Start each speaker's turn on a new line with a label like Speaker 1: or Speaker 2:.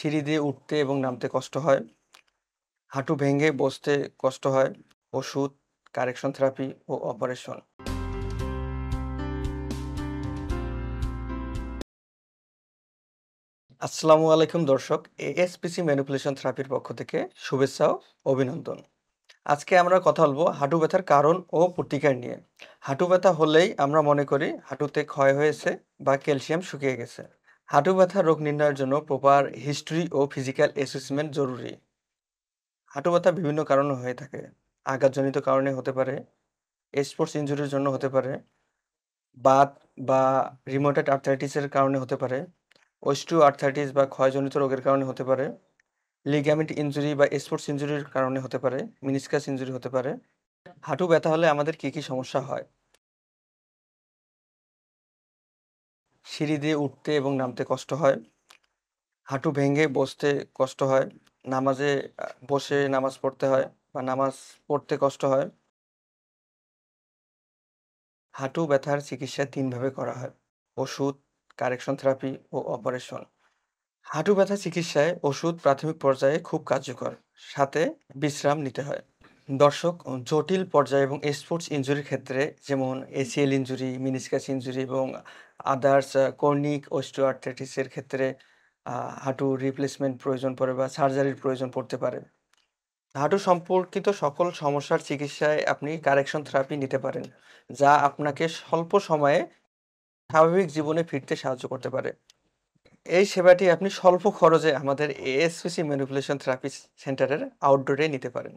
Speaker 1: সিঁড়ি দিয়ে উঠতে এবং নামতে কষ্ট হয়, হাঁটু ভেঙে বসতে কষ্ট হয়, ওষুধ, কারেকশন থেরাপি ও অপারেশন। আসসালামু আলাইকুম দর্শক, এএসপিসি ম্যানিপুলেশন থেরাপির পক্ষ থেকে শুভেচ্ছা ও অভিনন্দন। আজকে আমরা কথা বলবো হাঁটু ব্যথার কারণ ও প্রতিকার নিয়ে। হাঁটু ব্যথা হলেই আমরা মনে করি হাঁটুতে ক্ষয় হয়েছে বা ক্যালসিয়াম শুকিয়ে গেছে। হাঁটু ব্যথা রোগ নির্ণয়ের জন্য প্রপার হিস্ট্রি ও ফিজিক্যাল অ্যাসেসমেন্ট জরুরি। হাঁটু ব্যথা বিভিন্ন কারণে হয়ে থাকে। আঘাতজনিত কারণে হতে পারে, স্পোর্টস ইনজুরির জন্য হতে পারে, বাত বা রিউমাটয়েড আর্থ্রাইটিসের কারণে হতে পারে, অস্টিও আর্থ্রাইটিস বা ক্ষয়জনিত রোগের কারণে হতে পারে, লিগামেন্ট ইনজুরি বা স্পোর্টস ইনজুরির কারণে হতে পারে, মিনিসকাস ইনজুরি হতে পারে। হাঁটু ব্যথা হলে আমাদের কি সমস্যা হয়? সিঁড়ি দিয়ে উঠতে এবং নামতে কষ্ট হয়, হাঁটু ভেঙে বসতে কষ্ট হয়, নামাজে বসে নামাজ পড়তে হয় বা নামাজ পড়তে কষ্ট হয়। হাঁটু ব্যথার চিকিৎসা ৩ ভাবে করা হয়: ওষুধ, কারেকশন থেরাপি ও অপারেশন। হাঁটু ব্যথা চিকিৎসায় ওষুধ প্রাথমিক পর্যায়ে খুব কার্যকর, সাথে বিশ্রাম নিতে হয়। দর্শক, জটিল পর্যায়ে এবং স্পোর্টস ইনজুরির ক্ষেত্রে, যেমন এসিএল ইনজুরি, মিনিসকাস ইনজুরি এবং আদার্স কর্নিক অস্টিওআর্থ্রাইটিসের ক্ষেত্রে হাঁটুর রিপ্লেসমেন্ট প্রয়োজন পড়ে বা সার্জারির প্রয়োজন পড়তে পারে। হাঁটু সম্পর্কিত সকল সমস্যার চিকিৎসায় আপনি কারেকশন থেরাপি নিতে পারেন, যা আপনাকে স্বল্প সময়ে স্বাভাবিক জীবনে ফিরতে সাহায্য করতে পারে। এই সেবাটি আপনি স্বল্প খরচে আমাদের এএসপিসি ম্যানিপুলেশন থেরাপি সেন্টারের আউটডোরে নিতে পারেন।